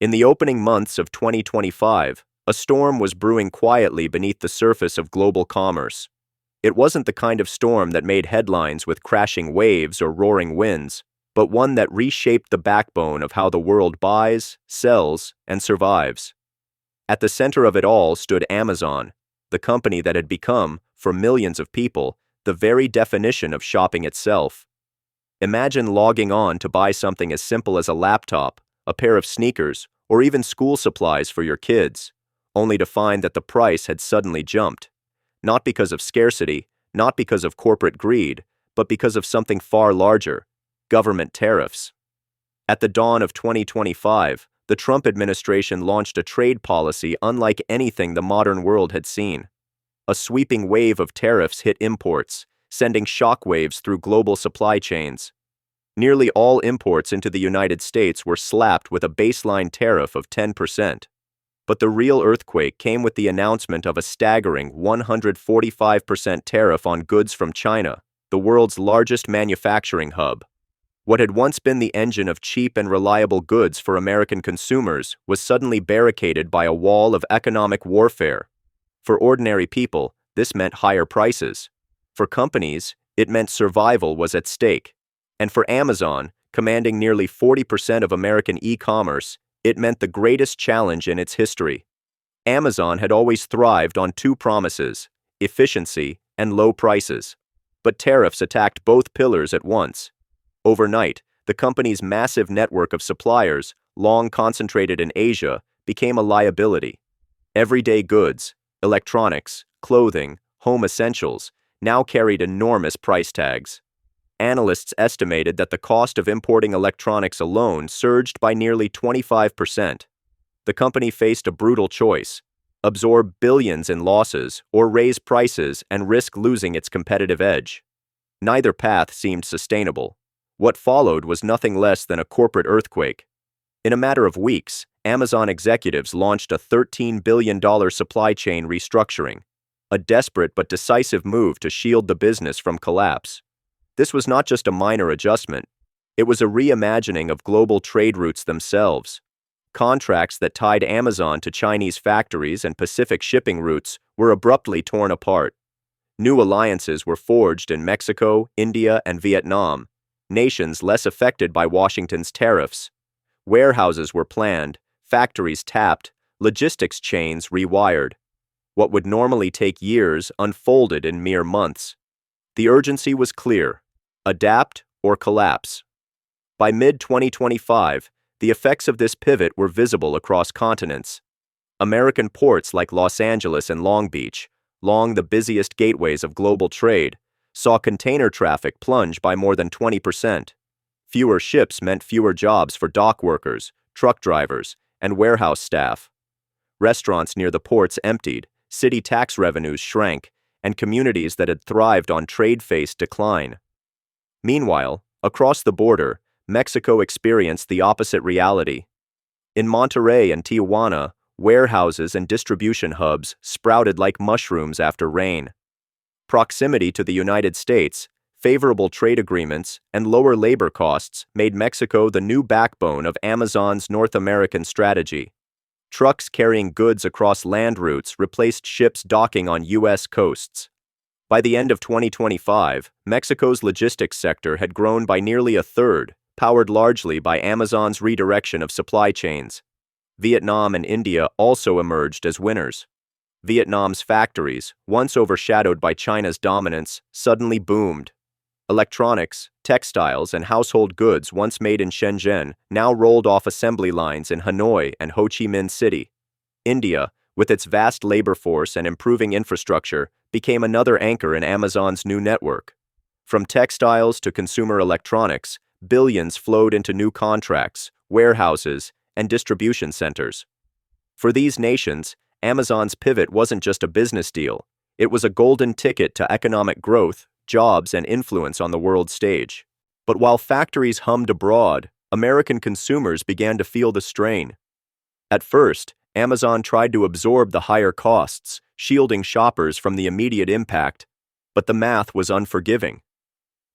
In the opening months of 2025, a storm was brewing quietly beneath the surface of global commerce. It wasn't the kind of storm that made headlines with crashing waves or roaring winds, but one that reshaped the backbone of how the world buys, sells, and survives. At the center of it all stood Amazon, the company that had become, for millions of people, the very definition of shopping itself. Imagine logging on to buy something as simple as a laptop, a pair of sneakers, or even school supplies for your kids, only to find that the price had suddenly jumped. Not because of scarcity, not because of corporate greed, but because of something far larger: government tariffs. At the dawn of 2025, the Trump administration launched a trade policy unlike anything the modern world had seen. A sweeping wave of tariffs hit imports, sending shockwaves through global supply chains. Nearly all imports into the United States were slapped with a baseline tariff of 10%. But the real earthquake came with the announcement of a staggering 145% tariff on goods from China, the world's largest manufacturing hub. What had once been the engine of cheap and reliable goods for American consumers was suddenly barricaded by a wall of economic warfare. For ordinary people, this meant higher prices. For companies, it meant survival was at stake. And for Amazon, commanding nearly 40% of American e-commerce, it meant the greatest challenge in its history. Amazon had always thrived on two promises: efficiency and low prices. But tariffs attacked both pillars at once. Overnight, the company's massive network of suppliers, long concentrated in Asia, became a liability. Everyday goods, electronics, clothing, home essentials, now carried enormous price tags. Analysts estimated that the cost of importing electronics alone surged by nearly 25%. The company faced a brutal choice: absorb billions in losses or raise prices and risk losing its competitive edge. Neither path seemed sustainable. What followed was nothing less than a corporate earthquake. In a matter of weeks, Amazon executives launched a $13 billion supply chain restructuring, a desperate but decisive move to shield the business from collapse. This was not just a minor adjustment. It was a reimagining of global trade routes themselves. Contracts that tied Amazon to Chinese factories and Pacific shipping routes were abruptly torn apart. New alliances were forged in Mexico, India, and Vietnam, nations less affected by Washington's tariffs. Warehouses were planned, factories tapped, logistics chains rewired. What would normally take years unfolded in mere months. The urgency was clear: adapt or collapse. By mid-2025, the effects of this pivot were visible across continents. American ports like Los Angeles and Long Beach, long the busiest gateways of global trade, saw container traffic plunge by more than 20%. Fewer ships meant fewer jobs for dock workers, truck drivers, and warehouse staff. Restaurants near the ports emptied, city tax revenues shrank, and communities that had thrived on trade faced decline. Meanwhile, across the border, Mexico experienced the opposite reality. In Monterrey and Tijuana, warehouses and distribution hubs sprouted like mushrooms after rain. Proximity to the United States, favorable trade agreements, and lower labor costs made Mexico the new backbone of Amazon's North American strategy. Trucks carrying goods across land routes replaced ships docking on U.S. coasts. By the end of 2025, Mexico's logistics sector had grown by nearly a third, powered largely by Amazon's redirection of supply chains. Vietnam and India also emerged as winners. Vietnam's factories, once overshadowed by China's dominance, suddenly boomed. Electronics, textiles, and household goods once made in Shenzhen now rolled off assembly lines in Hanoi and Ho Chi Minh City. India, with its vast labor force and improving infrastructure, became another anchor in Amazon's new network. From textiles to consumer electronics, billions flowed into new contracts, warehouses, and distribution centers. For these nations, Amazon's pivot wasn't just a business deal. It was a golden ticket to economic growth, jobs, and influence on the world stage. But while factories hummed abroad, American consumers began to feel the strain. At first, Amazon tried to absorb the higher costs, shielding shoppers from the immediate impact, but the math was unforgiving.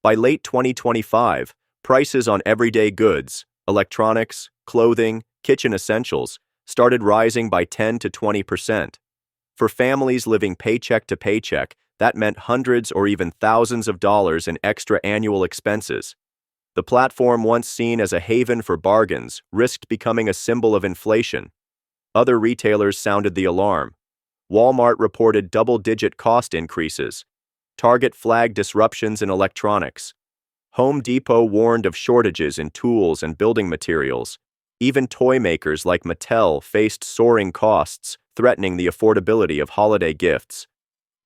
By late 2025, prices on everyday goods, electronics, clothing, kitchen essentials, started rising by 10 to 20%. For families living paycheck to paycheck, that meant hundreds or even thousands of dollars in extra annual expenses. The platform, once seen as a haven for bargains, risked becoming a symbol of inflation. Other retailers sounded the alarm. Walmart reported double-digit cost increases. Target flagged disruptions in electronics. Home Depot warned of shortages in tools and building materials. Even toy makers like Mattel faced soaring costs, threatening the affordability of holiday gifts.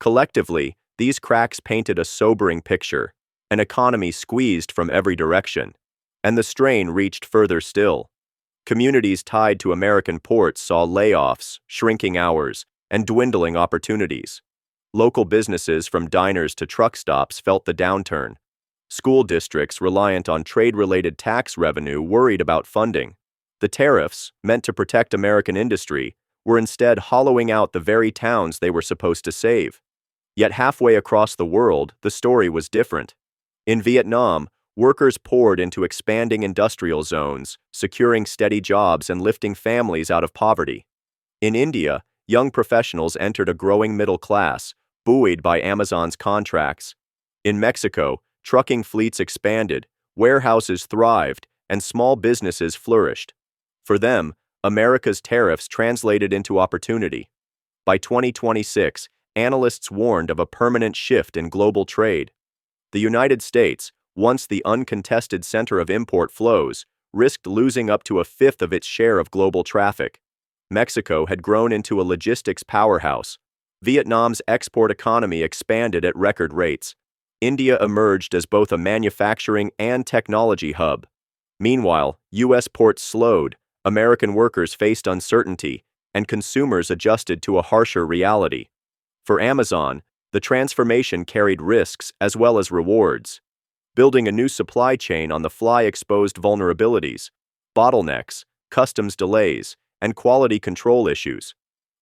Collectively, these cracks painted a sobering picture, an economy squeezed from every direction. And the strain reached further still. Communities tied to American ports saw layoffs, shrinking hours, and dwindling opportunities. Local businesses from diners to truck stops felt the downturn. School districts reliant on trade-related tax revenue worried about funding. The tariffs, meant to protect American industry, were instead hollowing out the very towns they were supposed to save. Yet halfway across the world, the story was different. In Vietnam, workers poured into expanding industrial zones, securing steady jobs and lifting families out of poverty. In India, young professionals entered a growing middle class, buoyed by Amazon's contracts. In Mexico, trucking fleets expanded, warehouses thrived, and small businesses flourished. For them, America's tariffs translated into opportunity. By 2026, analysts warned of a permanent shift in global trade. The United States, once the uncontested center of import flows, risked losing up to a fifth of its share of global traffic. Mexico had grown into a logistics powerhouse. Vietnam's export economy expanded at record rates. India emerged as both a manufacturing and technology hub. Meanwhile, U.S. ports slowed, American workers faced uncertainty, and consumers adjusted to a harsher reality. For Amazon, the transformation carried risks as well as rewards. Building a new supply chain on the fly exposed vulnerabilities, bottlenecks, customs delays, and quality control issues.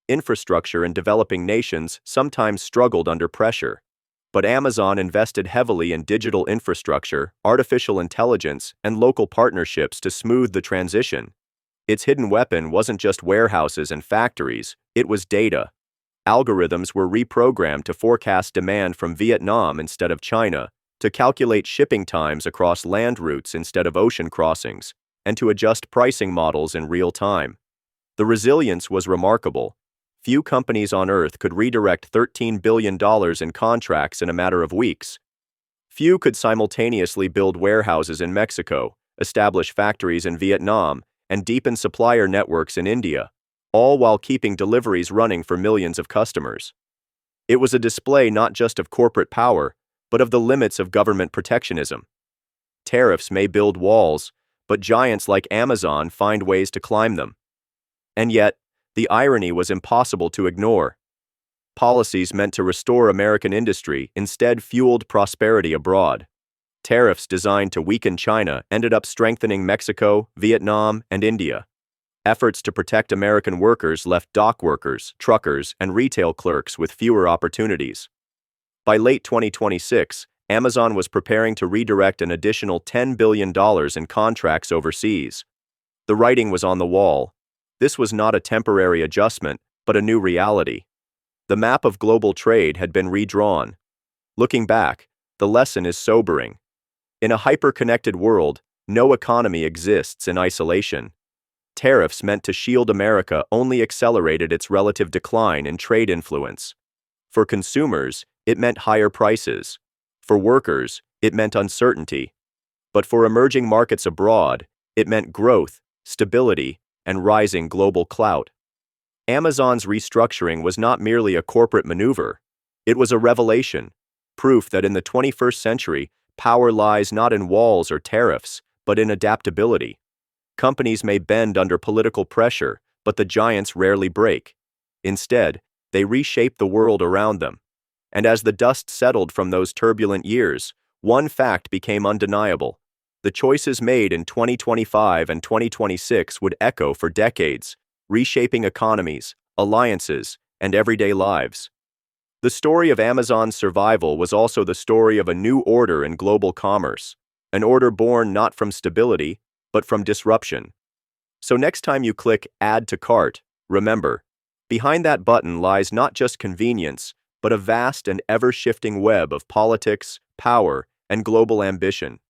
Infrastructure in developing nations sometimes struggled under pressure. But Amazon invested heavily in digital infrastructure, artificial intelligence, and local partnerships to smooth the transition. Its hidden weapon wasn't just warehouses and factories, it was data. Algorithms were reprogrammed to forecast demand from Vietnam instead of China, to calculate shipping times across land routes instead of ocean crossings, and to adjust pricing models in real time. The resilience was remarkable. Few companies on Earth could redirect $13 billion in contracts in a matter of weeks. Few could simultaneously build warehouses in Mexico, establish factories in Vietnam, and deepen supplier networks in India, all while keeping deliveries running for millions of customers. It was a display not just of corporate power, but of the limits of government protectionism. Tariffs may build walls, but giants like Amazon find ways to climb them. And yet, the irony was impossible to ignore. Policies meant to restore American industry instead fueled prosperity abroad. Tariffs designed to weaken China ended up strengthening Mexico, Vietnam, and India. Efforts to protect American workers left dock workers, truckers, and retail clerks with fewer opportunities. By late 2026, Amazon was preparing to redirect an additional $10 billion in contracts overseas. The writing was on the wall. This was not a temporary adjustment, but a new reality. The map of global trade had been redrawn. Looking back, the lesson is sobering. In a hyper-connected world, no economy exists in isolation. Tariffs meant to shield America only accelerated its relative decline in trade influence. For consumers, it meant higher prices. For workers, it meant uncertainty. But for emerging markets abroad, it meant growth, stability, and rising global clout. Amazon's restructuring was not merely a corporate maneuver. It was a revelation, proof that in the 21st century, power lies not in walls or tariffs, but in adaptability. Companies may bend under political pressure, but the giants rarely break. Instead, they reshape the world around them. And as the dust settled from those turbulent years, one fact became undeniable. The choices made in 2025 and 2026 would echo for decades, reshaping economies, alliances, and everyday lives. The story of Amazon's survival was also the story of a new order in global commerce, an order born not from stability, but from disruption. So next time you click Add to Cart, remember, behind that button lies not just convenience, but a vast and ever-shifting web of politics, power, and global ambition.